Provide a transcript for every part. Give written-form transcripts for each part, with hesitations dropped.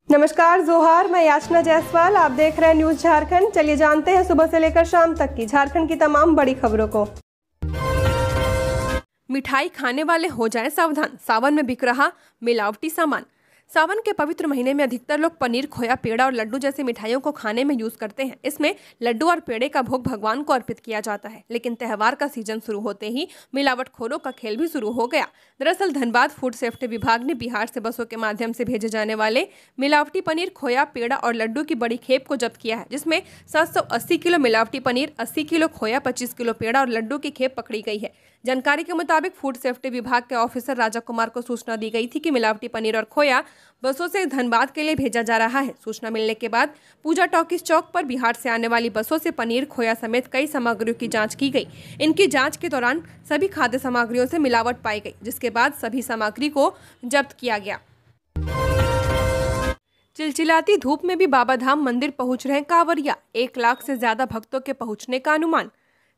नमस्कार जोहार, मैं याचना जायसवाल। आप देख रहे हैं न्यूज झारखंड। चलिए जानते हैं सुबह से लेकर शाम तक की झारखंड की तमाम बड़ी खबरों को। मिठाई खाने वाले हो जाएं सावधान, सावन में बिक रहा मिलावटी सामान। सावन के पवित्र महीने में अधिकतर लोग पनीर, खोया, पेड़ा और लड्डू जैसी मिठाइयों को खाने में यूज करते हैं। इसमें लड्डू और पेड़े का भोग भगवान को अर्पित किया जाता है, लेकिन त्योहार का सीजन शुरू होते ही मिलावटखोरों का खेल भी शुरू हो गया। दरअसल धनबाद फूड सेफ्टी विभाग ने बिहार से बसों के माध्यम से भेजे जाने वाले मिलावटी पनीर, खोया, पेड़ा और लड्डू की बड़ी खेप को जब्त किया है, जिसमें 780 किलो मिलावटी पनीर, 80 किलो खोया, 25 किलो पेड़ा और लड्डू की खेप पकड़ी गई है। जानकारी के मुताबिक फूड सेफ्टी विभाग के ऑफिसर राजा कुमार को सूचना दी गई थी कि मिलावटी पनीर और खोया बसों से धनबाद के लिए भेजा जा रहा है। सूचना मिलने के बाद पूजा टॉकीज चौक पर बिहार से आने वाली बसों से पनीर, खोया समेत कई सामग्रियों की जांच की गई। इनकी जांच के दौरान सभी खाद्य सामग्रियों से मिलावट पाई गई, जिसके बाद सभी सामग्री को जब्त किया गया। चिलचिलाती धूप में भी बाबा धाम मंदिर पहुंच रहे कांवरिया, 1 लाख से ज्यादा भक्तों के पहुंचने का अनुमान।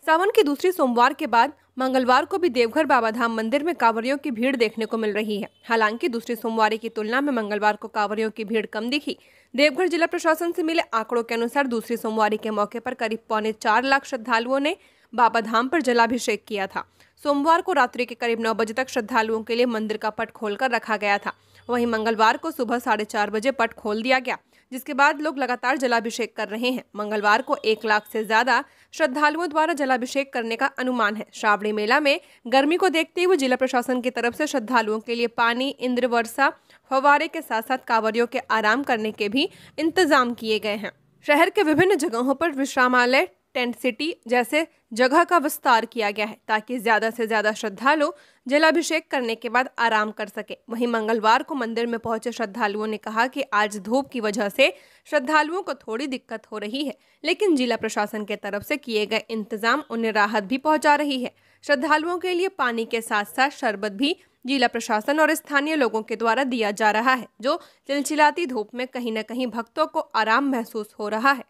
सावन की दूसरी सोमवार के बाद मंगलवार को भी देवघर बाबा धाम मंदिर में कांवरियों की भीड़ देखने को मिल रही है। हालांकि दूसरी सोमवारी की तुलना में मंगलवार को कांवरियों की भीड़ कम दिखी। देवघर जिला प्रशासन से मिले आंकड़ों के अनुसार दूसरी सोमवारी के मौके पर करीब 4.25 लाख श्रद्धालुओं ने बाबा धाम पर जलाभिषेक किया था। सोमवार को रात्रि के करीब 9 बजे तक श्रद्धालुओं के लिए मंदिर का पट खोलकर रखा गया था। वहीं मंगलवार को सुबह 4:30 बजे पट खोल दिया गया, जिसके बाद लोग लगातार जलाभिषेक कर रहे हैं। मंगलवार को 1 लाख से ज्यादा श्रद्धालुओं द्वारा जलाभिषेक करने का अनुमान है। श्रावणी मेला में गर्मी को देखते हुए जिला प्रशासन की तरफ से श्रद्धालुओं के लिए पानी, इंद्र वर्षा, फव्वारे के साथ साथ कांवरियों के आराम करने के भी इंतजाम किए गए हैं। शहर के विभिन्न जगहों पर विश्रामालय, टेंट सिटी जैसे जगह का विस्तार किया गया है, ताकि ज्यादा से ज्यादा श्रद्धालु जलाभिषेक करने के बाद आराम कर सके। वहीं मंगलवार को मंदिर में पहुंचे श्रद्धालुओं ने कहा कि आज धूप की वजह से श्रद्धालुओं को थोड़ी दिक्कत हो रही है, लेकिन जिला प्रशासन के तरफ से किए गए इंतजाम उन्हें राहत भी पहुंचा रही है। श्रद्धालुओं के लिए पानी के साथ साथ शरबत भी जिला प्रशासन और स्थानीय लोगों के द्वारा दिया जा रहा है, जो चिलचिलाती धूप में कहीं न कहीं भक्तों को आराम महसूस हो रहा है।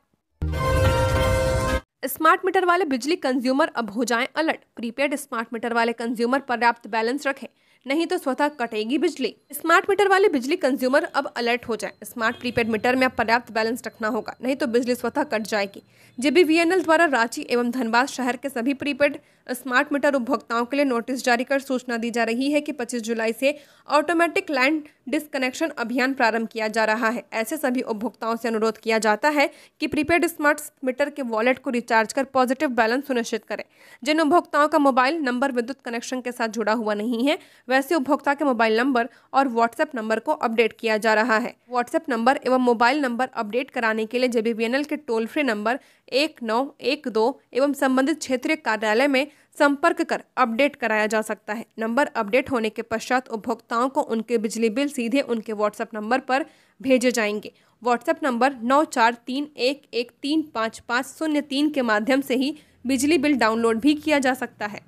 स्मार्ट मीटर वाले बिजली कंज्यूमर अब हो जाएं अलर्ट। प्रीपेड स्मार्ट मीटर वाले कंज्यूमर पर्याप्त बैलेंस रखें, नहीं तो स्वतः कटेगी बिजली। स्मार्ट मीटर वाले बिजली कंज्यूमर अब अलर्ट हो जाएं। स्मार्ट प्रीपेड मीटर में अब पर्याप्त बैलेंस रखना होगा, नहीं तो बिजली स्वतः कट जाएगी। JBVNL द्वारा रांची एवं धनबाद शहर के सभी प्रीपेड स्मार्ट मीटर उपभोक्ताओं के लिए नोटिस जारी कर सूचना दी जा रही है कि 25 जुलाई से ऑटोमेटिक लाइन डिस्कनेक्शन अभियान प्रारंभ किया जा रहा है। ऐसे सभी उपभोक्ताओं से अनुरोध किया जाता है कि प्रीपेड स्मार्ट मीटर के वॉलेट को रिचार्ज कर पॉजिटिव बैलेंस सुनिश्चित करें। जिन उपभोक्ताओं का मोबाइल नंबर विद्युत कनेक्शन के साथ जुड़ा हुआ नहीं है, वैसे उपभोक्ता के मोबाइल नंबर और व्हाट्सएप नंबर को अपडेट किया जा रहा है। व्हाट्सएप नंबर एवं मोबाइल नंबर अपडेट कराने के लिए JBVNL के टोल फ्री नंबर 1912 एवं संबंधित क्षेत्रीय कार्यालय में संपर्क कर अपडेट कराया जा सकता है। नंबर अपडेट होने के पश्चात उपभोक्ताओं को उनके बिजली बिल सीधे उनके व्हाट्सएप नंबर पर भेजे जाएंगे। व्हाट्सएप नंबर 9431135503 के माध्यम से ही बिजली बिल डाउनलोड भी किया जा सकता है।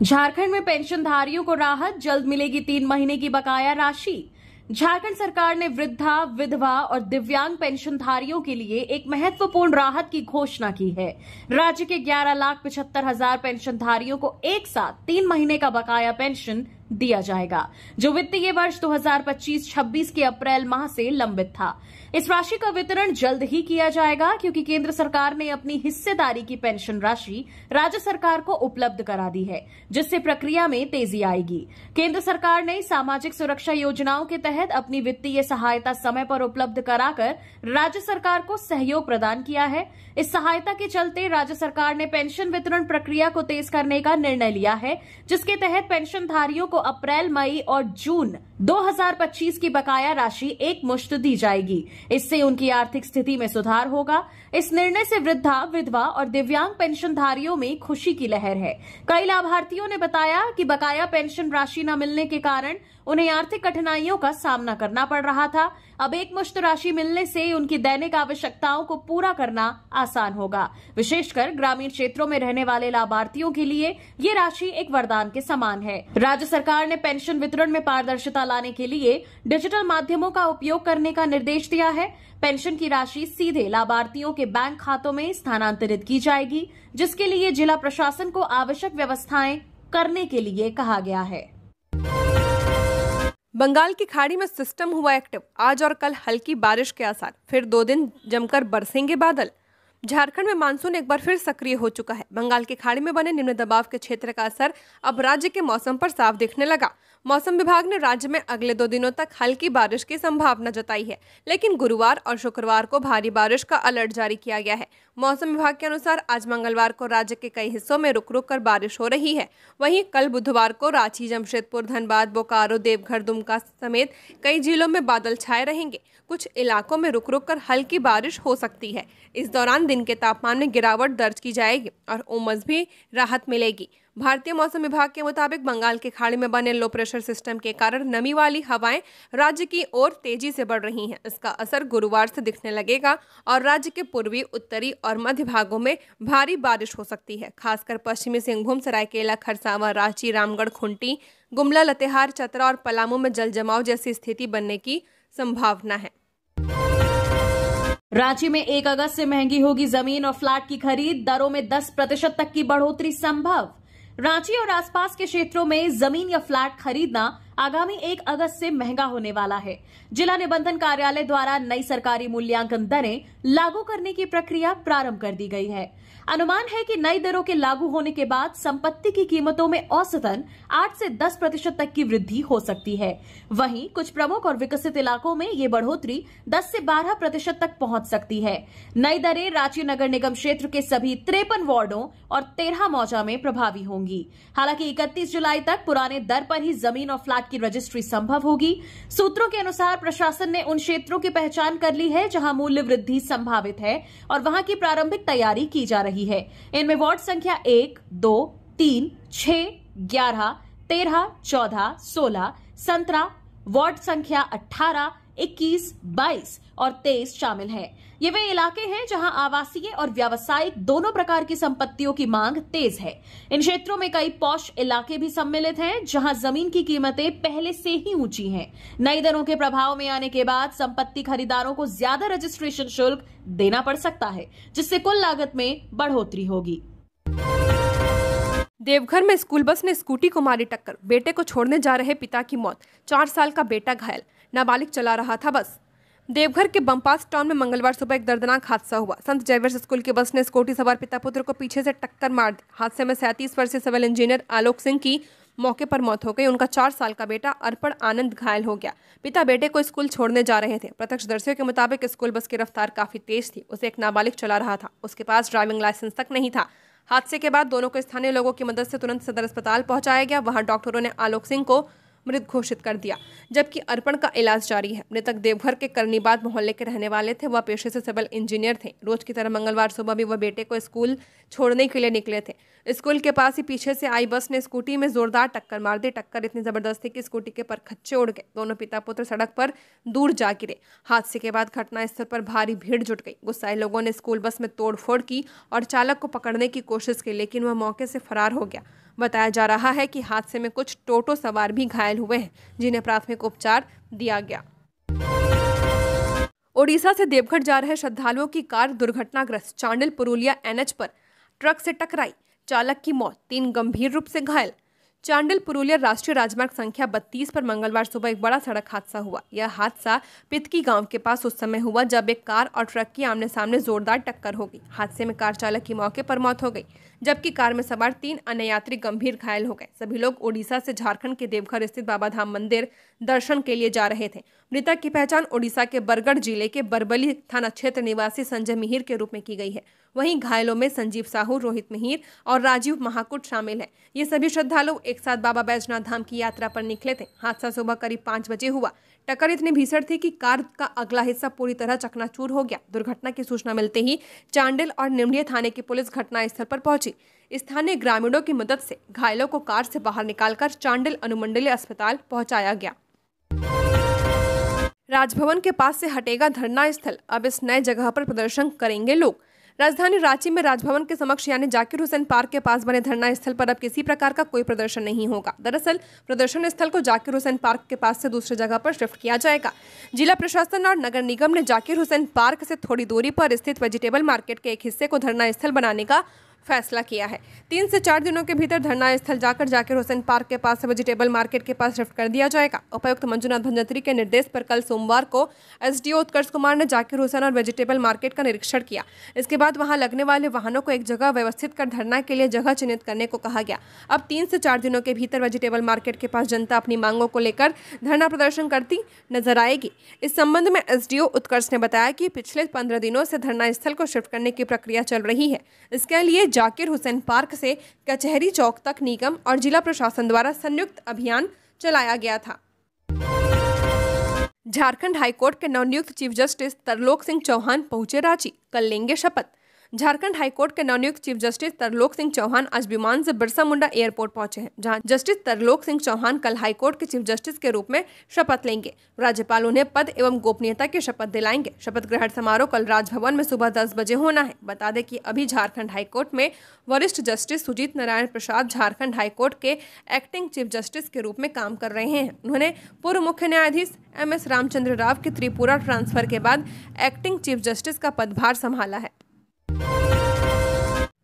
झारखंड में पेंशनधारियों को राहत, जल्द मिलेगी 3 महीने की बकाया राशि। झारखंड सरकार ने वृद्धा, विधवा और दिव्यांग पेंशनधारियों के लिए एक महत्वपूर्ण राहत की घोषणा की है। राज्य के 11,75,000 पेंशनधारियों को एक साथ 3 महीने का बकाया पेंशन दिया जाएगा, जो वित्तीय वर्ष 2025-26 के अप्रैल माह से लंबित था। इस राशि का वितरण जल्द ही किया जाएगा, क्योंकि केंद्र सरकार ने अपनी हिस्सेदारी की पेंशन राशि राज्य सरकार को उपलब्ध करा दी है, जिससे प्रक्रिया में तेजी आएगी। केंद्र सरकार ने सामाजिक सुरक्षा योजनाओं के तहत अपनी वित्तीय सहायता समय पर उपलब्ध कराकर राज्य सरकार को सहयोग प्रदान किया है। इस सहायता के चलते राज्य सरकार ने पेंशन वितरण प्रक्रिया को तेज करने का निर्णय लिया है, जिसके तहत पेंशनधारियों को अप्रैल, मई और जून 2025 की बकाया राशि एक मुश्त दी जाएगी। इससे उनकी आर्थिक स्थिति में सुधार होगा। इस निर्णय से वृद्धा, विधवा और दिव्यांग पेंशनधारियों में खुशी की लहर है। कई लाभार्थियों ने बताया कि बकाया पेंशन राशि न मिलने के कारण उन्हें आर्थिक कठिनाइयों का सामना करना पड़ रहा था। अब एक मुश्त राशि मिलने से उनकी दैनिक आवश्यकताओं को पूरा करना आसान होगा। विशेषकर ग्रामीण क्षेत्रों में रहने वाले लाभार्थियों के लिए ये राशि एक वरदान के समान है। राज्य सरकार ने पेंशन वितरण में पारदर्शिता लाने के लिए डिजिटल माध्यमों का उपयोग करने का निर्देश दिया है। पेंशन की राशि सीधे लाभार्थियों के बैंक खातों में स्थानांतरित की जाएगी, जिसके लिए जिला प्रशासन को आवश्यक व्यवस्थाएं करने के लिए कहा गया है। बंगाल की खाड़ी में सिस्टम हुआ एक्टिव। आज और कल हल्की बारिश के आसार, फिर 2 दिन जमकर बरसेंगे बादल। झारखंड में मानसून एक बार फिर सक्रिय हो चुका है। बंगाल की खाड़ी में बने निम्न दबाव के क्षेत्र का असर अब राज्य के मौसम पर साफ दिखने लगा। मौसम विभाग ने राज्य में अगले 2 दिनों तक हल्की बारिश की संभावना जताई है, लेकिन गुरुवार और शुक्रवार को भारी बारिश का अलर्ट जारी किया गया है। मौसम विभाग के अनुसार आज मंगलवार को राज्य के कई हिस्सों में रुक रुक कर बारिश हो रही है। वहीं कल बुधवार को रांची, जमशेदपुर, धनबाद, बोकारो, देवघर, दुमका समेत कई जिलों में बादल छाए रहेंगे। कुछ इलाकों में रुक रुक कर हल्की बारिश हो सकती है। इस दौरान दिन के तापमान में गिरावट दर्ज की जाएगी और उमस भी राहत मिलेगी। भारतीय मौसम विभाग के मुताबिक बंगाल की खाड़ी में बने लो प्रेशर सिस्टम के कारण नमी वाली हवाएं राज्य की ओर तेजी से बढ़ रही हैं। इसका असर गुरुवार से दिखने लगेगा और राज्य के पूर्वी, उत्तरी और मध्य भागों में भारी बारिश हो सकती है। खासकर पश्चिमी सिंहभूम, सरायकेला, खरसावां, रांची, रामगढ़, खूंटी, गुमला, लातेहार, चतरा और पलामू में जल जमाव जैसी स्थिति बनने की संभावना है। रांची में 1 अगस्त से महंगी होगी जमीन और फ्लैट की खरीद, दरों में 10% तक की बढ़ोतरी संभव। रांची और आसपास के क्षेत्रों में जमीन या फ्लैट खरीदना आगामी 1 अगस्त से महंगा होने वाला है। जिला निबंधन कार्यालय द्वारा नई सरकारी मूल्यांकन दरें लागू करने की प्रक्रिया प्रारंभ कर दी गई है। अनुमान है कि नई दरों के लागू होने के बाद संपत्ति की कीमतों में औसतन 8 से 10% तक की वृद्धि हो सकती है। वहीं कुछ प्रमुख और विकसित इलाकों में ये बढ़ोतरी 10 से 12% तक पहुंच सकती है। नई दरें रांची नगर निगम क्षेत्र के सभी 53 वार्डों और 13 मौजा में प्रभावी होंगी। हालांकि 31 जुलाई तक पुराने दर पर ही जमीन और फ्लैट की रजिस्ट्री संभव होगी। सूत्रों के अनुसार प्रशासन ने उन क्षेत्रों की पहचान कर ली है जहां मूल्य वृद्धि संभावित है और वहां की प्रारंभिक तैयारी की जा रही है। इनमें वार्ड संख्या 1, 2, 3, 6, 11, 13, 14, 16, 17, वार्ड संख्या 18, 21, 22 और 23 शामिल हैं। ये वे इलाके हैं जहां आवासीय और व्यावसायिक दोनों प्रकार की संपत्तियों की मांग तेज है। इन क्षेत्रों में कई पॉश इलाके भी सम्मिलित हैं जहां जमीन की कीमतें पहले से ही ऊंची हैं। नई दरों के प्रभाव में आने के बाद संपत्ति खरीदारों को ज्यादा रजिस्ट्रेशन शुल्क देना पड़ सकता है, जिससे कुल लागत में बढ़ोतरी होगी। देवघर में स्कूल बस ने स्कूटी को मारी टक्कर, बेटे को छोड़ने जा रहे पिता की मौत, 4 साल का बेटा घायल, नाबालिग चला रहा था बस। देवघर के बमपास टाउन में मंगलवार सुबह एक दर्दनाक हादसा हुआ। संत जयवर्ष स्कूल की बस ने स्कूटी सवार पिता पुत्र को पीछे से टक्कर मार दी। हादसे में 37 वर्षीय सिविल इंजीनियर आलोक सिंह की मौके पर मौत हो गई। उनका 4 साल का बेटा अर्पण आनंद घायल हो गया। पिता बेटे को स्कूल छोड़ने जा रहे थे। प्रत्यक्षदर्शियों के मुताबिक स्कूल बस की रफ्तार काफी तेज थी। उसे एक नाबालिग चला रहा था। उसके पास ड्राइविंग लाइसेंस तक नहीं था। हादसे के बाद दोनों को स्थानीय लोगों की मदद से तुरंत सदर अस्पताल पहुंचाया गया। वहां डॉक्टरों ने आलोक सिंह को मृत घोषित कर दिया, जबकि अर्पण का इलाज जारी है। मृतक देवघर के करनीबाद मोहल्ले के रहने वाले थे। वह पेशे से सिविल इंजीनियर थे। रोज की तरह मंगलवार सुबह भी वह बेटे को स्कूल छोड़ने के लिए निकले थे। स्कूल के पास ही पीछे से आई बस ने स्कूटी में जोरदार टक्कर मार दी। टक्कर इतनी जबरदस्त थी कि स्कूटी के परखच्चे उड़ गए। दोनों पिता पुत्र सड़क पर दूर जा गिरे। हादसे के बाद घटनास्थल पर भारी भीड़ जुट गई। गुस्साए लोगों ने स्कूल बस में तोड़फोड़ की और चालक को पकड़ने की कोशिश की, लेकिन वह मौके से फरार हो गया। बताया जा रहा है कि हादसे में कुछ टोटो सवार भी घायल हुए हैं, जिन्हें प्राथमिक उपचार दिया गया। ओडिशा से देवघर जा रहे श्रद्धालुओं की कार दुर्घटनाग्रस्त, चांडिल पुरुलिया एनएच पर ट्रक से टकराई, चालक की मौत, 3 गंभीर रूप से घायल। चांडिल पुरुलिया राष्ट्रीय राजमार्ग संख्या 32 पर मंगलवार सुबह एक बड़ा सड़क हादसा हुआ। यह हादसा पितकी गांव के पास उस समय हुआ जब एक कार और ट्रक की आमने सामने जोरदार टक्कर हो गई। हादसे में कार चालक की मौके पर मौत हो गई, जबकि कार में सवार 3 अन्य यात्री गंभीर घायल हो गए। सभी लोग ओडिशा से झारखंड के देवघर स्थित बाबा धाम मंदिर दर्शन के लिए जा रहे थे। मृतक की पहचान ओडिशा के बरगढ़ जिले के बरबली थाना क्षेत्र निवासी संजय मिहिर के रूप में की गई है। वहीं घायलों में संजीव साहू, रोहित मिहिर और राजीव महाकुट शामिल हैं। ये सभी श्रद्धालु एक साथ बाबा बैजनाथ धाम की यात्रा पर निकले थे। हादसा सुबह करीब 5 बजे हुआ। टक्कर इतनी भीषण थी कि कार का अगला हिस्सा पूरी तरह चकनाचूर हो गया। दुर्घटना की सूचना मिलते ही चांडिल और निमलिया थाने की पुलिस घटनास्थल पर पहुंची। स्थानीय ग्रामीणों की मदद से घायलों को कार से बाहर निकालकर चांडिल अनुमंडलीय अस्पताल पहुंचाया गया। राजभवन के पास से हटेगा धरना स्थल, अब इस नए जगह पर प्रदर्शन करेंगे लोग। राजधानी रांची में राजभवन के समक्ष यानी जाकिर हुसैन पार्क के पास बने धरना स्थल पर अब किसी प्रकार का कोई प्रदर्शन नहीं होगा। दरअसल प्रदर्शन स्थल को जाकिर हुसैन पार्क के पास से दूसरी जगह पर शिफ्ट किया जाएगा। जिला प्रशासन और नगर निगम ने जाकिर हुसैन पार्क से थोड़ी दूरी पर स्थित वेजिटेबल मार्केट के एक हिस्से को धरना स्थल बनाने का फैसला किया है। 3 से 4 दिनों के भीतर धरना स्थल जाकिर हुसैन पार्क के पास से वेजिटेबल मार्केट के पास शिफ्ट कर दिया जाएगा। उपायुक्त मंजुनाथ भंजंत्री के निर्देश पर कल सोमवार को एसडीओ उत्कर्ष कुमार ने जाकिर हुसैन और वेजिटेबल मार्केट का निरीक्षण किया। इसके बाद वहां लगने वाले वाहनों को एक जगह व्यवस्थित कर धरना के लिए जगह चिन्हित करने को कहा गया। अब 3 से 4 दिनों के भीतर वेजिटेबल मार्केट के पास जनता अपनी मांगों को लेकर धरना प्रदर्शन करती नजर आएगी। इस संबंध में एसडीओ उत्कर्ष ने बताया कि पिछले 15 दिनों से धरना स्थल को शिफ्ट करने की प्रक्रिया चल रही है। इसके लिए जाकिर हुसैन पार्क से कचहरी चौक तक निगम और जिला प्रशासन द्वारा संयुक्त अभियान चलाया गया था। झारखंड हाईकोर्ट के नवनियुक्त चीफ जस्टिस तरलोक सिंह चौहान पहुंचे रांची, कल लेंगे शपथ। झारखंड हाईकोर्ट के नवनियुक्त चीफ जस्टिस तरलोक सिंह चौहान आज विमान से बिरसा मुंडा एयरपोर्ट पहुंचे हैं, जहां जस्टिस तरलोक सिंह चौहान कल हाईकोर्ट के चीफ जस्टिस के रूप में शपथ लेंगे। राज्यपाल उन्हें पद एवं गोपनीयता की शपथ दिलाएंगे। शपथ ग्रहण समारोह कल राजभवन में सुबह 10 बजे होना है। बता दें कि अभी झारखंड हाईकोर्ट में वरिष्ठ जस्टिस सुजीत नारायण प्रसाद झारखंड हाईकोर्ट के एक्टिंग चीफ जस्टिस के रूप में काम कर रहे हैं। उन्होंने पूर्व मुख्य न्यायाधीश MS रामचंद्र राव के त्रिपुरा ट्रांसफर के बाद एक्टिंग चीफ जस्टिस का पदभार संभाला है।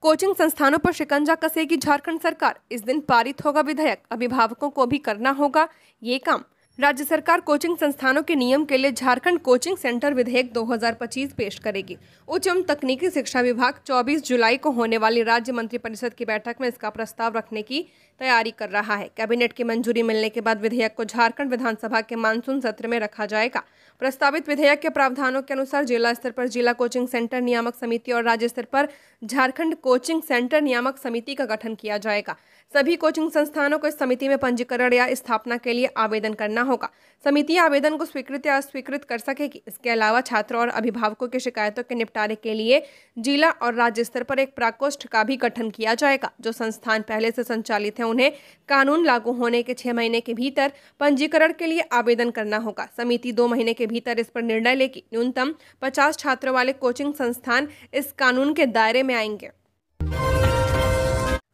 कोचिंग संस्थानों पर शिकंजा कसेगी झारखंड सरकार, इस दिन पारित होगा विधेयक, अभिभावकों को भी करना होगा ये काम। राज्य सरकार कोचिंग संस्थानों के नियम के लिए झारखंड कोचिंग सेंटर विधेयक 2025 पेश करेगी। उच्च एवं तकनीकी शिक्षा विभाग 24 जुलाई को होने वाली राज्य मंत्रिपरिषद की बैठक में इसका प्रस्ताव रखने की तैयारी कर रहा है। कैबिनेट की मंजूरी मिलने के बाद विधेयक को झारखंड विधानसभा के मानसून सत्र में रखा जाएगा। प्रस्तावित विधेयक के प्रावधानों के अनुसार जिला स्तर पर जिला कोचिंग सेंटर नियामक समिति और राज्य स्तर पर झारखंड कोचिंग सेंटर नियामक समिति का गठन किया जाएगा। सभी कोचिंग संस्थानों को इस समिति में पंजीकरण या स्थापना के लिए आवेदन करना होगा। समिति आवेदन को स्वीकृत या अस्वीकृत कर सकेगी। इसके अलावा छात्रों और अभिभावकों की शिकायतों के निपटारे के लिए जिला और राज्य स्तर पर एक प्रकोष्ठ का भी गठन किया जाएगा। जो संस्थान पहले से संचालित है उन्हें कानून लागू होने के 6 महीने के भीतर पंजीकरण के लिए आवेदन करना होगा। समिति 2 महीने के भीतर इस पर निर्णय लेगी। न्यूनतम 50 छात्रों वाले कोचिंग संस्थान इस कानून के दायरे में आएंगे।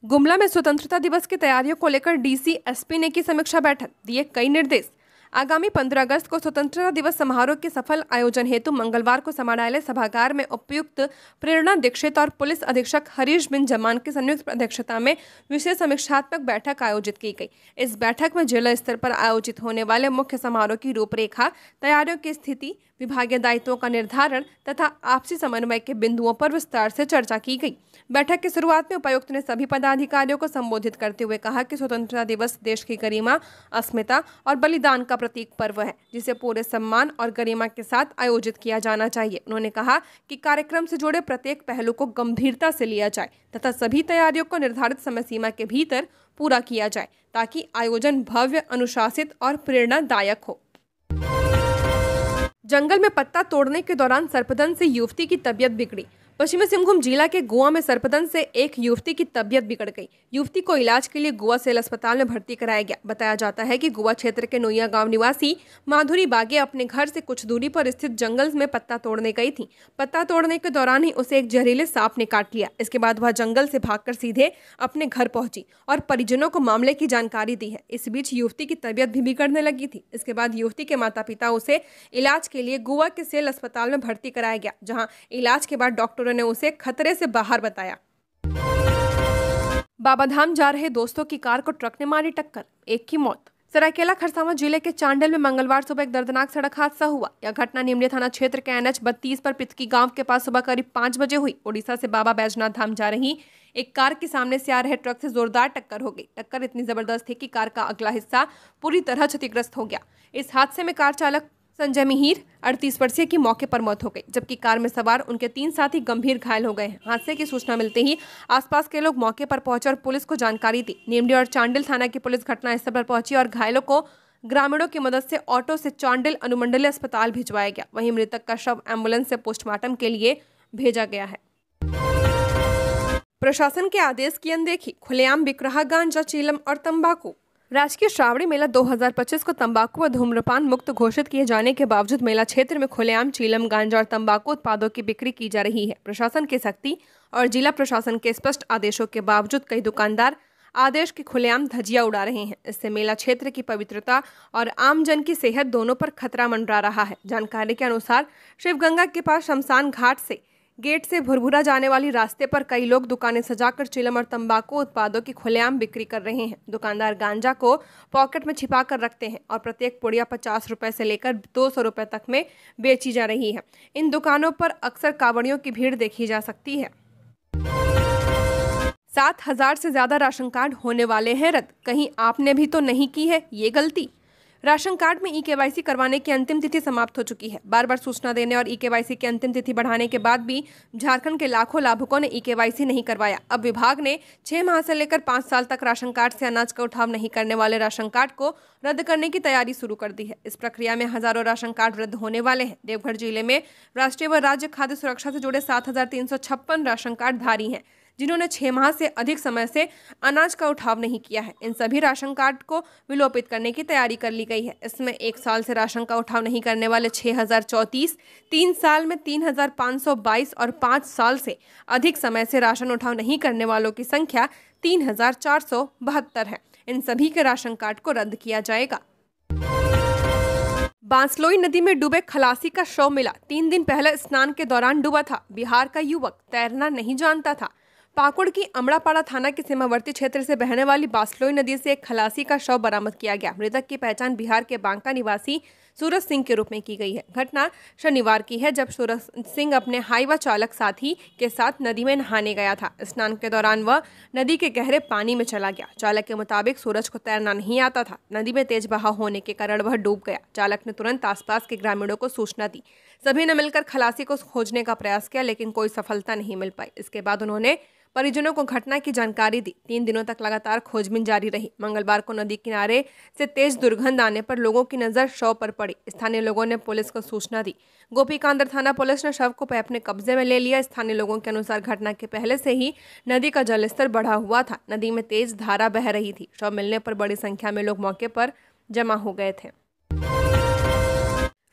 गुमला में स्वतंत्रता दिवस की तैयारियों को लेकर डीसी एसपी ने की समीक्षा बैठक, दिए कई निर्देश। आगामी 15 अगस्त को स्वतंत्रता दिवस समारोह के सफल आयोजन हेतु मंगलवार को समाहरणालय सभागार में उपायुक्त प्रेरणा दीक्षित और पुलिस अधीक्षक हरीश बिन जमान की संयुक्त अध्यक्षता में विशेष समीक्षात्मक बैठक आयोजित की गई। इस बैठक में जिला स्तर पर आयोजित होने वाले मुख्य समारोह की रूपरेखा, तैयारियों की स्थिति, विभागीय दायित्वों का निर्धारण तथा आपसी समन्वय के बिंदुओं पर विस्तार से चर्चा की गई। बैठक की शुरुआत में उपायुक्त ने सभी पदाधिकारियों को संबोधित करते हुए कहा कि स्वतंत्रता दिवस देश की गरिमा, अस्मिता और बलिदान का प्रतीक पर्व है, जिसे पूरे सम्मान और गरिमा के साथ आयोजित किया जाना चाहिए। उन्होंने कहा कि कार्यक्रम से जुड़े प्रत्येक पहलू को गंभीरता से लिया जाए तथा सभी तैयारियों को निर्धारित समय सीमा के भीतर पूरा किया जाए, ताकि आयोजन भव्य, अनुशासित और प्रेरणादायक हो। जंगल में पत्ता तोड़ने के दौरान सर्पदंश से युवती की तबीयत बिगड़ी। पश्चिमी सिंहभूम जिला के गोवा में सर्पदंश से एक युवती की तबीयत बिगड़ गई। युवती को इलाज के लिए गोवा सेल अस्पताल में भर्ती कराया गया। बताया जाता है कि गोवा क्षेत्र के नोइया गांव निवासी माधुरी बागे अपने घर से कुछ दूरी पर स्थित जंगल में पत्ता तोड़ने गई थी। पत्ता तोड़ने के दौरान ही उसे एक जहरीले सांप ने काट लिया। इसके बाद वह जंगल से भागकर सीधे अपने घर पहुंची और परिजनों को मामले की जानकारी दी है। इस बीच युवती की तबीयत भी बिगड़ने लगी थी। इसके बाद युवती के माता पिता उसे इलाज के लिए गोवा के सेल अस्पताल में भर्ती कराया गया, जहाँ इलाज के बाद डॉक्टरों ने उसे खतरे से बाहर बताया। बाबाधाम जा रहे दोस्तों की कार को ट्रक ने मारी टक्कर, एक की मौत। सरायकेला खरसावां जिले के चांडिल में मंगलवार सुबह एक दर्दनाक सड़क हादसा हुआ। यह घटना निमनी थाना क्षेत्र के NH 32 पर पितकी गांव के पास सुबह करीब 5 बजे हुई। उड़ीसा से बाबा बैजनाथ धाम जा रही एक कार की सामने से आ रहे ट्रक से जोरदार टक्कर हो गई। टक्कर इतनी जबरदस्त थी कि कार का अगला हिस्सा पूरी तरह क्षतिग्रस्त हो गया। इस हादसे में कार चालक संजय मिहिर 38 वर्षीय की मौके पर मौत हो गई, जबकि कार में सवार उनके 3 साथी गंभीर घायल हो गए हैं। हादसे की सूचना मिलते ही आसपास के लोग मौके पर पहुंचे और पुलिस को जानकारी दी। नीमडी और चांडिल थाना की पुलिस घटनास्थल पर पहुंची और घायलों को ग्रामीणों की मदद से ऑटो से चांडिल अनुमंडलीय अस्पताल भिजवाया गया। वहीं मृतक का शव एम्बुलेंस से पोस्टमार्टम के लिए भेजा गया है। प्रशासन के आदेश की अनदेखी, खुलेआम बिक रहा गांजा, चीलम और तंबाकू। राजकीय श्रावणी मेला 2025 को तंबाकू व धूम्रपान मुक्त घोषित किए जाने के बावजूद मेला क्षेत्र में खुलेआम चीलम, गांजा और तंबाकू उत्पादों की बिक्री की जा रही है। प्रशासन की सख्ती और जिला प्रशासन के स्पष्ट आदेशों के बावजूद कई दुकानदार आदेश की खुलेआम धज्जियां उड़ा रहे हैं। इससे मेला क्षेत्र की पवित्रता और आम जन की सेहत दोनों पर खतरा मंडरा रहा है। जानकारी के अनुसार शिवगंगा के पास शमशान घाट से गेट से भुरभुरा जाने वाली रास्ते पर कई लोग दुकानें सजाकर चिलम और तंबाकू उत्पादों की खुलेआम बिक्री कर रहे हैं। दुकानदार गांजा को पॉकेट में छिपा कर रखते हैं और प्रत्येक पुड़िया 50 रुपए से लेकर 200 रुपए तक में बेची जा रही है। इन दुकानों पर अक्सर कांवड़ियों की भीड़ देखी जा सकती है। 7,000 से ज्यादा राशन कार्ड होने वाले हैं रद्द। कहीं आपने भी तो नहीं की है ये गलती। राशन कार्ड में ई-केवाईसी करवाने की अंतिम तिथि समाप्त हो चुकी है। बार बार सूचना देने और ई-केवाईसी की अंतिम तिथि बढ़ाने के बाद भी झारखंड के लाखों लाभुकों ने ई-केवाईसी नहीं करवाया। अब विभाग ने 6 माह से लेकर 5 साल तक राशन कार्ड से अनाज का उठाव नहीं करने वाले राशन कार्ड को रद्द करने की तैयारी शुरू कर दी है। इस प्रक्रिया में हजारों राशन कार्ड रद्द होने वाले हैं। देवघर जिले में राष्ट्रीय व राज्य खाद्य सुरक्षा से जुड़े 7,356 राशन कार्ड धारी हैं, जिन्होंने 6 माह से अधिक समय से अनाज का उठाव नहीं किया है। इन सभी राशन कार्ड को विलोपित करने की तैयारी कर ली गई है। इसमें 1 साल से राशन का उठाव नहीं करने वाले 6,034, 3 साल में 3,522 और 5 साल से अधिक समय से राशन उठाव नहीं करने वालों की संख्या 3,472 है। इन सभी के राशन कार्ड को रद्द किया जाएगा। बांसलोई नदी में डूबे खलासी का शव मिला। 3 दिन पहले स्नान के दौरान डूबा था। बिहार का युवक तैरना नहीं जानता था। पाकुड़ की अमड़ापाड़ा थाना के सीमावर्ती क्षेत्र से बहने वाली बांसलोई नदी से एक खलासी का शव बरामद किया गया। मृतक की पहचान बिहार के बांका निवासी सूरज सिंह के रूप में की गई है। घटना शनिवार की है, जब सूरज सिंह अपने हाईवा चालक साथी के साथ नदी में नहाने गया था। स्नान के दौरान वह नदी के गहरे पानी में चला गया। चालक के मुताबिक सूरज को तैरना नहीं आता था। नदी में तेज बहाव होने के कारण वह डूब गया। चालक ने तुरंत आसपास के ग्रामीणों को सूचना दी। सभी ने मिलकर खलासी को खोजने का प्रयास किया, लेकिन कोई सफलता नहीं मिल पाई। इसके बाद उन्होंने परिजनों को घटना की जानकारी दी। 3 दिनों तक लगातार खोजबीन जारी रही। मंगलवार को नदी किनारे से तेज दुर्गंध आने पर लोगों की नजर शव पर पड़ी। स्थानीय लोगों ने पुलिस को सूचना दी। गोपीकांदर थाना पुलिस ने शव को अपने कब्जे में ले लिया। स्थानीय लोगों के अनुसार घटना के पहले से ही नदी का जलस्तर बढ़ा हुआ था। नदी में तेज धारा बह रही थी। शव मिलने पर बड़ी संख्या में लोग मौके पर जमा हो गए थे।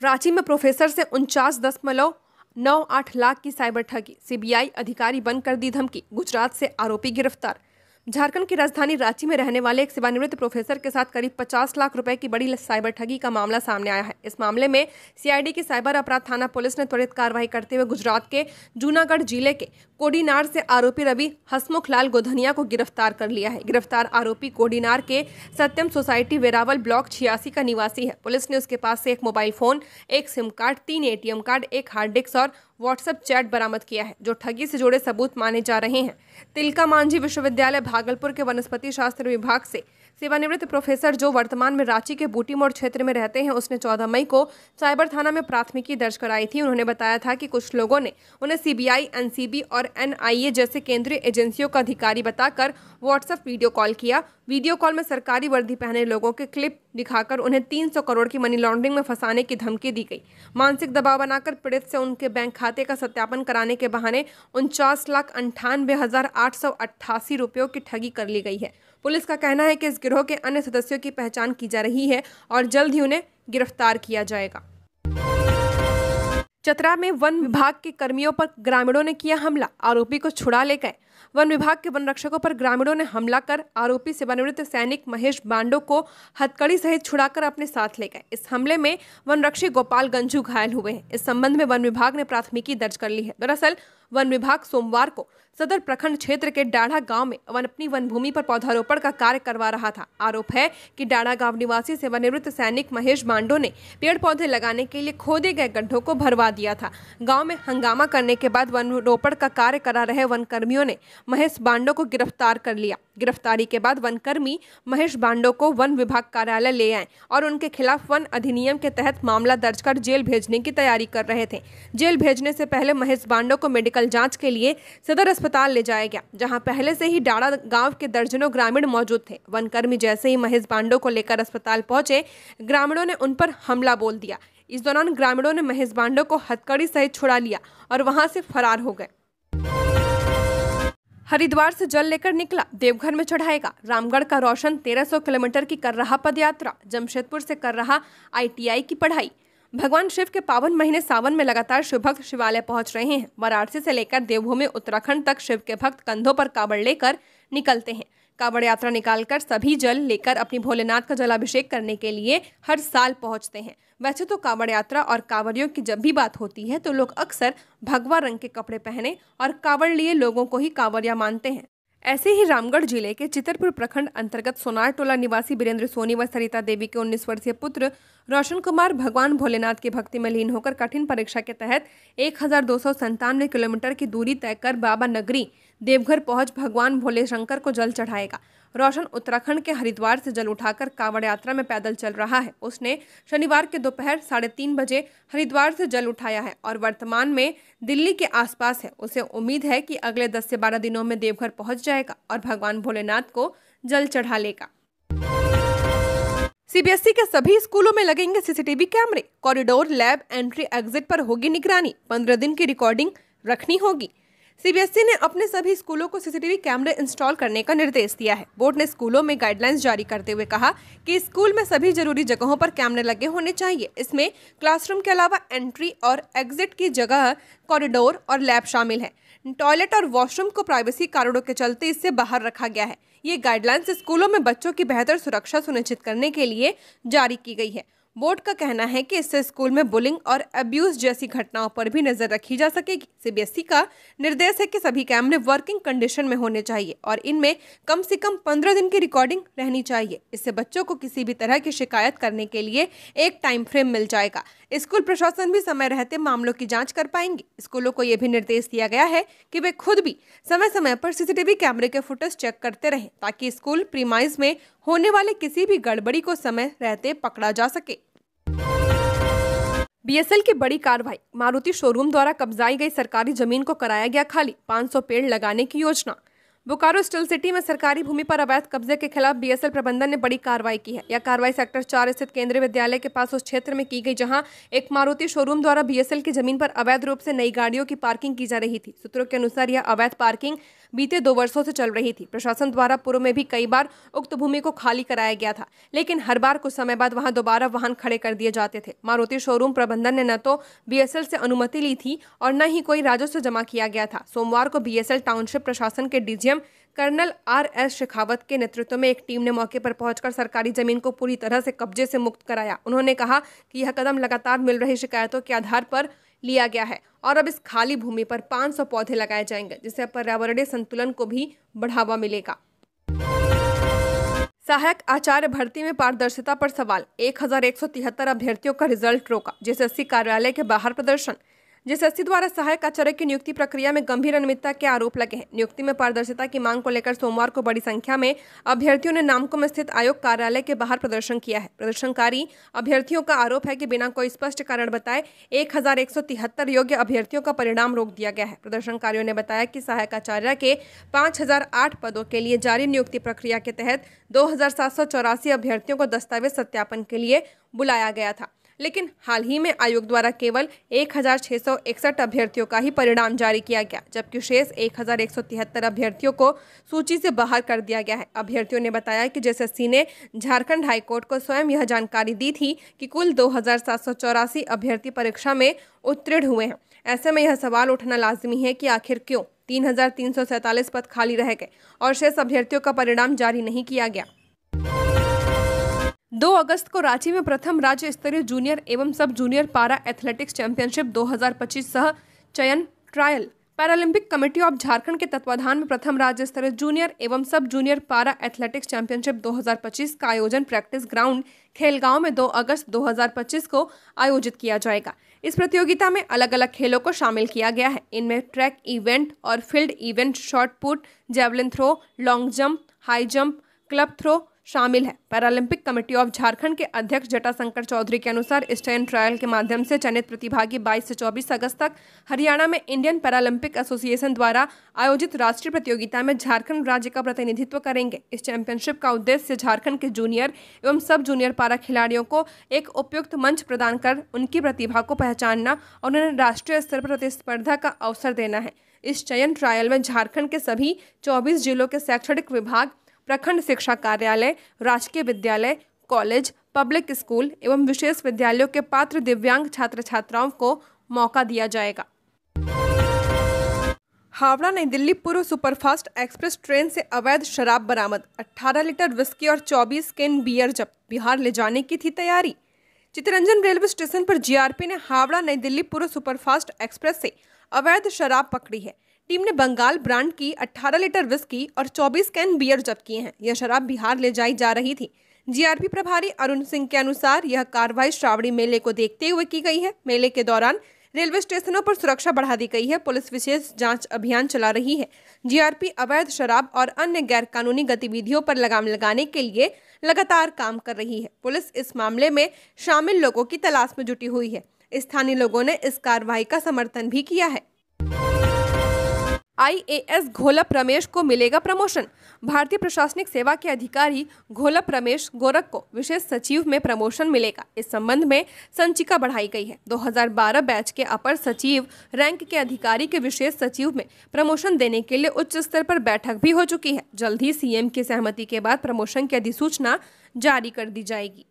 रांची में प्रोफेसर से 49.98 लाख की साइबर ठगी। सीबीआई अधिकारी बनकर दी धमकी। गुजरात से आरोपी गिरफ्तार। झारखंड की राजधानी रांची में रहने वाले एक सेवानिवृत्त प्रोफेसर के साथ करीब 50 लाख रुपए की बड़ी साइबर ठगी का मामला सामने आया है। इस मामले में सीआईडी की साइबर अपराध थाना पुलिस ने त्वरित कार्रवाई करते हुए गुजरात के जूनागढ़ जिले के कोडीनार से आरोपी रवि हसमुख लाल गोधनिया को गिरफ्तार कर लिया है। गिरफ्तार आरोपी कोडीनार के सत्यम सोसाइटी वेरावल ब्लॉक 86 का निवासी है। पुलिस ने उसके पास से एक मोबाइल फोन, एक सिम कार्ड, 3 एटीएम कार्ड, एक हार्ड डिस्क और व्हाट्सएप चैट बरामद किया है, जो ठगी से जुड़े सबूत माने जा रहे हैं। तिलका मांझी विश्वविद्यालय भागलपुर के वनस्पति शास्त्र विभाग से सेवानिवृत्त प्रोफेसर, जो वर्तमान में रांची के बूटी मोड़ क्षेत्र में रहते हैं, उसने 14 मई को साइबर थाना में प्राथमिकी दर्ज कराई थी। उन्होंने बताया था कि कुछ लोगों ने उन्हें सीबीआई, एनसीबी और एनआईए जैसे केंद्रीय एजेंसियों का अधिकारी बताकर व्हाट्सएप वीडियो कॉल किया। वीडियो कॉल में सरकारी वर्दी पहने लोगों के क्लिप दिखाकर उन्हें 300 करोड़ की मनी लॉन्ड्रिंग में फंसाने की धमकी दी गई। मानसिक दबाव बनाकर पीड़ित से उनके बैंक खाते का सत्यापन कराने के बहाने 49,98,888 रुपयों की ठगी कर ली गई है। पुलिस का कहना है कि इस गिरोह के अन्य सदस्यों की पहचान की जा रही है और जल्द ही उन्हें गिरफ्तार किया जाएगा। चतरा में वन विभाग के कर्मियों पर ग्रामीणों ने किया हमला। आरोपी को छुड़ा ले गए। वन विभाग के वन रक्षकों पर ग्रामीणों ने हमला कर आरोपी सेवानिवृत्त सैनिक महेश बांडो को हथकड़ी सहित छुड़ाकर अपने साथ ले गए। इस हमले में वन रक्षक गोपाल गंजू घायल हुए हैं। इस संबंध में वन विभाग ने प्राथमिकी दर्ज कर ली है। दरअसल वन विभाग सोमवार को सदर प्रखंड क्षेत्र के डाढ़ा गांव में अपनी वन भूमि पर पौधारोपण का कार्य करवा रहा था। आरोप है कि डाढ़ा गांव निवासी सेवानिवृत्त सैनिक महेश बांडो ने पेड़ पौधे लगाने के लिए खोदे गए गड्ढों को भरवा दिया था। गांव में हंगामा करने के बाद वन रोपण का कार्य करा रहे वन कर्मियों ने महेश बांडो को गिरफ्तार कर लिया। गिरफ्तारी के बाद वन कर्मी महेश बांडो को वन विभाग कार्यालय ले आए और उनके खिलाफ वन अधिनियम के तहत मामला दर्ज कर जेल भेजने की तैयारी कर रहे थे। जेल भेजने से पहले महेश बांडो को मेडिकल जांच के लिए सदर अस्पताल ले जाया गया, जहां पहले से ही डाड़ा गांव के दर्जनों ग्रामीण मौजूद थे। वन कर्मी जैसे ही महेश बांडो को लेकर अस्पताल पहुंचे, ग्रामीणों ने उन पर हमला बोल दिया। इस दौरान ग्रामीणों ने महेश बांडो को हथकड़ी सहित छुड़ा लिया और वहां से फरार हो गए। हरिद्वार से जल लेकर निकला, देवघर में चढ़ाएगा। रामगढ़ का रोशन 1300 किलोमीटर की कर रहा पदयात्रा। जमशेदपुर से कर रहा ITI की पढ़ाई। भगवान शिव के पावन महीने सावन में लगातार शिव भक्त शिवालय पहुंच रहे हैं। वाराणसी से लेकर देवभूमि उत्तराखंड तक शिव के भक्त कंधों पर कावड़ लेकर निकलते हैं। कावड़ यात्रा निकालकर सभी जल लेकर अपनी भोलेनाथ का जलाभिषेक करने के लिए हर साल पहुंचते हैं। वैसे तो कांवड़ यात्रा और कांवड़ियों की जब भी बात होती है तो लोग अक्सर भगवा रंग के कपड़े पहने और कांवड़ लिए लोगों को ही कांवड़िया मानते हैं। ऐसे ही रामगढ़ जिले के चितरपुर प्रखंड अंतर्गत सोनार टोला निवासी वीरेंद्र सोनी व सरिता देवी के 19 वर्षीय पुत्र रोशन कुमार भगवान भोलेनाथ की भक्ति में लीन होकर कठिन परीक्षा के तहत 1297 किलोमीटर की दूरी तय कर बाबा नगरी देवघर पहुंच भगवान भोले शंकर को जल चढ़ाएगा। रोशन उत्तराखंड के हरिद्वार से जल उठाकर कांवड़ यात्रा में पैदल चल रहा है। उसने शनिवार के दोपहर 3:30 बजे हरिद्वार से जल उठाया है और वर्तमान में दिल्ली के आसपास है। उसे उम्मीद है कि अगले 10 से 12 दिनों में देवघर पहुंच जाएगा और भगवान भोलेनाथ को जल चढ़ा लेगा। सीबीएसई के सभी स्कूलों में लगेंगे सीसीटीवी कैमरे। कॉरिडोर, लैब, एंट्री, एग्जिट पर होगी निगरानी। 15 दिन की रिकॉर्डिंग रखनी होगी। सीबीएसई ने अपने सभी स्कूलों को सीसीटीवी कैमरे इंस्टॉल करने का निर्देश दिया है। बोर्ड ने स्कूलों में गाइडलाइंस जारी करते हुए कहा कि स्कूल में सभी जरूरी जगहों पर कैमरे लगे होने चाहिए। इसमें क्लासरूम के अलावा एंट्री और एग्जिट की जगह कॉरिडोर और लैब शामिल है। टॉयलेट और वॉशरूम को प्राइवेसी कारणों के चलते इससे बाहर रखा गया है। ये गाइडलाइंस स्कूलों में बच्चों की बेहतर सुरक्षा सुनिश्चित करने के लिए जारी की गई है। बोर्ड का कहना है कि इससे स्कूल में बुलिंग और अब्यूज जैसी घटनाओं पर भी नजर रखी जा सकेगी। सीबीएसई का निर्देश है कि सभी कैमरे वर्किंग कंडीशन में होने चाहिए और इनमें कम से कम 15 दिन की रिकॉर्डिंग रहनी चाहिए। इससे बच्चों को किसी भी तरह की शिकायत करने के लिए एक टाइम फ्रेम मिल जाएगा। स्कूल प्रशासन भी समय रहते मामलों की जांच कर पाएंगे। स्कूलों को यह भी निर्देश दिया गया है कि वे खुद भी समय समय पर सीसीटीवी कैमरे के फुटेज चेक करते रहें ताकि स्कूल प्रीमाइज में होने वाले किसी भी गड़बड़ी को समय रहते पकड़ा जा सके। बीएसएल की बड़ी कार्रवाई। मारुति शोरूम द्वारा कब्जाई गई सरकारी जमीन को कराया गया खाली। 500 पेड़ लगाने की योजना। बोकारो स्टील सिटी में सरकारी भूमि पर अवैध कब्जे के खिलाफ बीएसएल प्रबंधन ने बड़ी कार्रवाई की है। यह कार्रवाई सेक्टर 4 स्थित केंद्रीय विद्यालय के पास उस क्षेत्र में की गई जहां एक मारुति शोरूम द्वारा बीएसएल की जमीन पर अवैध रूप से नई गाड़ियों की पार्किंग की जा रही थी। सूत्रों के अनुसार यह अवैध पार्किंग बीते 2 वर्षों से चल रही थी। प्रशासन द्वारा पूर्व में भी कई बार उक्त भूमि को खाली कराया गया था, लेकिन हर बार कुछ समय बाद वहां दोबारा वाहन खड़े कर दिए जाते थे। मारुति शोरूम प्रबंधन ने न तो बीएसएल से अनुमति ली थी और न ही कोई राजस्व जमा किया गया था। सोमवार को बीएसएल टाउनशिप प्रशासन के डीजीएम कर्नल आर.एस. शेखावत के नेतृत्व में एक टीम ने मौके पर पहुंचकर सरकारी जमीन को पूरी तरह से कब्जे से मुक्त कराया। उन्होंने कहा कि यह कदम लगातार मिल रही शिकायतों के आधार पर लिया गया है और अब इस खाली भूमि पर 500 पौधे लगाए जाएंगे, जिससे पर्यावरणीय संतुलन को भी बढ़ावा मिलेगा। सहायक आचार्य भर्ती में पारदर्शिता पर सवाल। 1173 अभ्यर्थियों का रिजल्ट रोका। जेएसएससी कार्यालय के बाहर प्रदर्शन। जेएसएससी द्वारा सहायक आचार्य की नियुक्ति प्रक्रिया में गंभीर अनियमितता के आरोप लगे हैं। नियुक्ति में पारदर्शिता की मांग को लेकर सोमवार को बड़ी संख्या में अभ्यर्थियों ने नामकुम स्थित आयोग कार्यालय के बाहर प्रदर्शन किया है। प्रदर्शनकारी अभ्यर्थियों का आरोप है कि बिना कोई स्पष्ट कारण बताए 1173 योग्य अभ्यर्थियों का परिणाम रोक दिया गया है। प्रदर्शनकारियों ने बताया कि सहायक आचार्य के 5008 पदों के लिए जारी नियुक्ति प्रक्रिया के तहत 2784 अभ्यर्थियों को दस्तावेज सत्यापन के लिए बुलाया गया था, लेकिन हाल ही में आयोग द्वारा केवल 1661 अभ्यर्थियों का ही परिणाम जारी किया गया, जबकि शेष 1173 अभ्यर्थियों को सूची से बाहर कर दिया गया है। अभ्यर्थियों ने बताया कि जेएसएससी ने झारखंड हाईकोर्ट को स्वयं यह जानकारी दी थी कि कुल 2784 अभ्यर्थी परीक्षा में उत्तीर्ण हुए हैं। ऐसे में यह सवाल उठना लाजमी है कि आखिर क्यों 3347 पद खाली रह गए और शेष अभ्यर्थियों का परिणाम जारी नहीं किया गया। 2 अगस्त को रांची में प्रथम राज्य स्तरीय जूनियर एवं सब जूनियर पारा एथलेटिक्स चैंपियनशिप 2025 सह चयन trial. Paralympic committee of Jharkhand के तत्वाधान में प्रथम राज्य स्तरीय जूनियर एवं सब जूनियर पारा एथलेटिक्स चैंपियनशिप 2025 का आयोजन प्रैक्टिस ग्राउंड खेलगांव में 2 अगस्त 2025 को आयोजित किया जाएगा। इस प्रतियोगिता में अलग अलग खेलों को शामिल किया गया है। इनमें ट्रैक इवेंट और field event, shot put, javelin throw, long jump, high jump, club throw शामिल है। पैरालंपिक कमेटी ऑफ झारखंड के अध्यक्ष जटाशंकर चौधरी के अनुसार इस चयन ट्रायल के माध्यम से चयनित प्रतिभागी 22 से 24 अगस्त तक हरियाणा में इंडियन पैरालंपिक एसोसिएशन द्वारा आयोजित राष्ट्रीय प्रतियोगिता में झारखंड राज्य का प्रतिनिधित्व करेंगे। इस चैंपियनशिप का उद्देश्य झारखंड के जूनियर एवं सब जूनियर पारा खिलाड़ियों को एक उपयुक्त मंच प्रदान कर उनकी प्रतिभा को पहचानना और उन्हें राष्ट्रीय स्तर पर प्रतिस्पर्धा का अवसर देना है। इस चयन ट्रायल में झारखंड के सभी 24 जिलों के शैक्षणिक विभाग, प्रखंड शिक्षा कार्यालय, राजकीय विद्यालय, कॉलेज, पब्लिक स्कूल एवं विशेष विद्यालयों के पात्र दिव्यांग छात्र छात्राओं को मौका दिया जाएगा। हावड़ा नई दिल्ली पूर्व सुपरफास्ट एक्सप्रेस ट्रेन से अवैध शराब बरामद। 18 लीटर विस्की और 24 कैन बियर जब्त। बिहार ले जाने की थी तैयारी। चितरंजन रेलवे स्टेशन पर जीआरपी ने हावड़ा नई दिल्ली पूर्व सुपरफास्ट एक्सप्रेस से अवैध शराब पकड़ी है। टीम ने बंगाल ब्रांड की 18 लीटर विस्की और 24 कैन बियर जब्त किए हैं। यह शराब बिहार ले जाई जा रही थी। जीआरपी प्रभारी अरुण सिंह के अनुसार यह कार्रवाई श्रावणी मेले को देखते हुए की गई है। मेले के दौरान रेलवे स्टेशनों पर सुरक्षा बढ़ा दी गई है। पुलिस विशेष जांच अभियान चला रही है। जीआरपी अवैध शराब और अन्य गैरकानूनी गतिविधियों पर लगाम लगाने के लिए लगातार काम कर रही है। पुलिस इस मामले में शामिल लोगों की तलाश में जुटी हुई है। स्थानीय लोगों ने इस कार्रवाई का समर्थन भी किया है। आईएएस घोलप रमेश को मिलेगा प्रमोशन। भारतीय प्रशासनिक सेवा के अधिकारी घोलप रमेश गोरख को विशेष सचिव में प्रमोशन मिलेगा। इस संबंध में संचिका बढ़ाई गई है। 2012 बैच के अपर सचिव रैंक के अधिकारी के विशेष सचिव में प्रमोशन देने के लिए उच्च स्तर पर बैठक भी हो चुकी है। जल्द ही सीएम की सहमति के बाद प्रमोशन की अधिसूचना जारी कर दी जाएगी।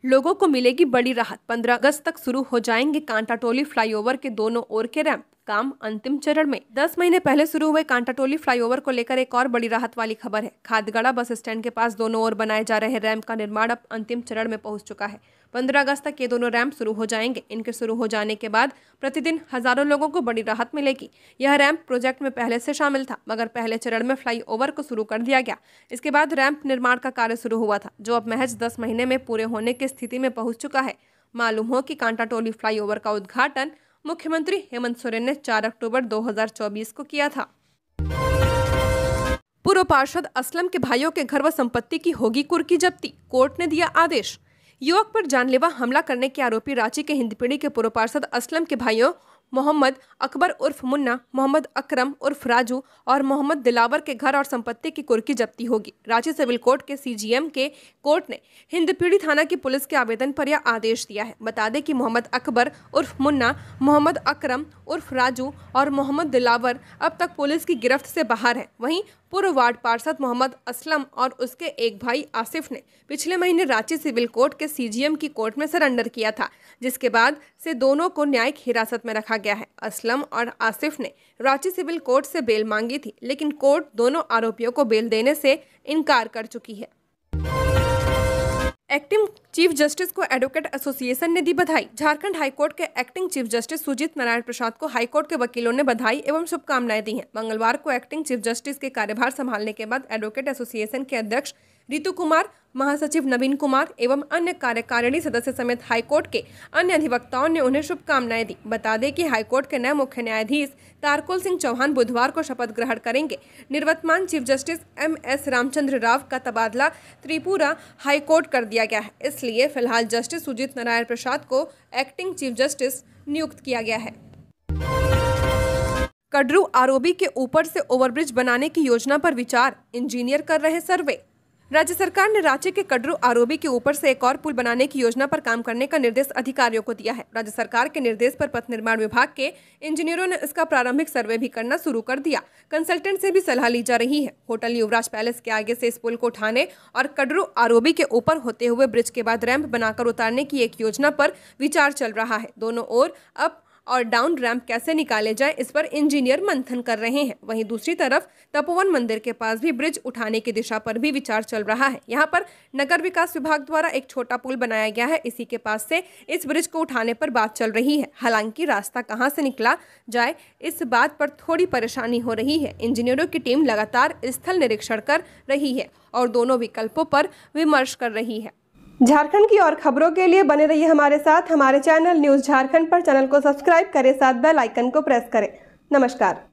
लोगों को मिलेगी बड़ी राहत। 15 अगस्त तक शुरू हो जाएंगे कांटाटोली फ्लाईओवर के दोनों ओर के रैंप। काम अंतिम चरण में। 10 महीने पहले शुरू हुए कांटाटोली फ्लाईओवर को लेकर एक और बड़ी राहत वाली खबर है। खादगड़ा बस स्टैंड के पास दोनों ओर बनाए जा रहे रैंप का निर्माण अब अंतिम चरण में पहुंच चुका है। 15 अगस्त तक ये दोनों रैंप शुरू हो जाएंगे। इनके शुरू हो जाने के बाद प्रतिदिन हजारों लोगों को बड़ी राहत मिलेगी। यह रैंप प्रोजेक्ट में पहले से शामिल था, मगर पहले चरण में फ्लाईओवर को शुरू कर दिया गया। इसके बाद रैंप निर्माण का कार्य शुरू हुआ था, जो अब महज 10 महीने में पूरे होने की स्थिति में पहुंच चुका है। मालूम हो कि कांटाटोली फ्लाईओवर का उद्घाटन मुख्यमंत्री हेमंत सोरेन ने 4 अक्टूबर 2024 को किया था। पूर्व पार्षद असलम के भाइयों के घर व संपत्ति की होगी कुर्की जब्ती। कोर्ट ने दिया आदेश। युवक पर जानलेवा हमला करने के आरोपी रांची के हिंदपीढ़ी के पूर्व पार्षद असलम के भाइयों मोहम्मद अकबर उर्फ मुन्ना, मोहम्मद अकरम उर्फ राजू और मोहम्मद दिलावर के घर और संपत्ति की कुर्की जब्ती होगी। रांची सिविल कोर्ट के सीजीएम के कोर्ट ने हिंदपीढ़ी थाना की पुलिस के आवेदन पर यह आदेश दिया है। बता दें कि मोहम्मद अकबर उर्फ मुन्ना, मोहम्मद अकरम उर्फ राजू और मोहम्मद दिलावर अब तक पुलिस की गिरफ्त से बाहर हैं। वहीं पूर्व वार्ड पार्षद मोहम्मद असलम और उसके एक भाई आसिफ ने पिछले महीने रांची सिविल कोर्ट के सीजीएम की कोर्ट में सरेंडर किया था, जिसके बाद से दोनों को न्यायिक हिरासत में रखा गया है। असलम और आसिफ ने रांची सिविल कोर्ट से बेल मांगी थी, लेकिन कोर्ट दोनों आरोपियों को बेल देने से इनकार कर चुकी है। एक्टिंग चीफ जस्टिस को एडवोकेट एसोसिएशन ने दी बधाई। झारखंड हाईकोर्ट के acting chief justice Sujit Narayan Prasad को हाईकोर्ट के वकीलों ने बधाई एवं शुभकामनाएं दी हैं। मंगलवार को एक्टिंग चीफ जस्टिस के कार्यभार संभालने के बाद एडवोकेट एसोसिएशन के अध्यक्ष रितु कुमार, महासचिव नवीन कुमार एवं अन्य कार्यकारिणी सदस्य समेत हाईकोर्ट के अन्य अधिवक्ताओं ने उन्हें शुभकामनाएं दी। बता दें कि हाईकोर्ट के नए मुख्य न्यायाधीश तारकुल सिंह चौहान बुधवार को शपथ ग्रहण करेंगे। निवर्तमान chief justice MS Ramchandra Rao का तबादला त्रिपुरा हाईकोर्ट कर दिया गया है, इसलिए फिलहाल जस्टिस सुजीत नारायण प्रसाद को एक्टिंग चीफ जस्टिस नियुक्त किया गया है। कड्रू आरओबी के ऊपर से ओवरब्रिज बनाने की योजना पर विचार, इंजीनियर कर रहे सर्वे। राज्य सरकार ने रांची के कड्रू आरओबी के ऊपर से एक और पुल बनाने की योजना पर काम करने का निर्देश अधिकारियों को दिया है। राज्य सरकार के निर्देश पर पथ निर्माण विभाग के इंजीनियरों ने इसका प्रारंभिक सर्वे भी करना शुरू कर दिया। कंसल्टेंट से भी सलाह ली जा रही है। होटल युवराज पैलेस के आगे से इस पुल को उठाने और कड्रू आरओबी के ऊपर होते हुए ब्रिज के बाद रैंप बनाकर उतारने की एक योजना पर विचार चल रहा है। दोनों ओर अप और डाउन रैंप कैसे निकाले जाएं, इस पर इंजीनियर मंथन कर रहे हैं। वहीं दूसरी तरफ तपोवन मंदिर के पास भी ब्रिज उठाने की दिशा पर भी विचार चल रहा है। यहां पर नगर विकास विभाग द्वारा एक छोटा पुल बनाया गया है। इसी के पास से इस ब्रिज को उठाने पर बात चल रही है। हालांकि रास्ता कहां से निकला जाए, इस बात पर थोड़ी परेशानी हो रही है। इंजीनियरों की टीम लगातार स्थल निरीक्षण कर रही है और दोनों विकल्पों पर विमर्श कर रही है। झारखंड की और खबरों के लिए बने रहिए हमारे साथ। हमारे चैनल न्यूज़ झारखंड पर चैनल को सब्सक्राइब करें, साथ बेल आइकन को प्रेस करें। नमस्कार।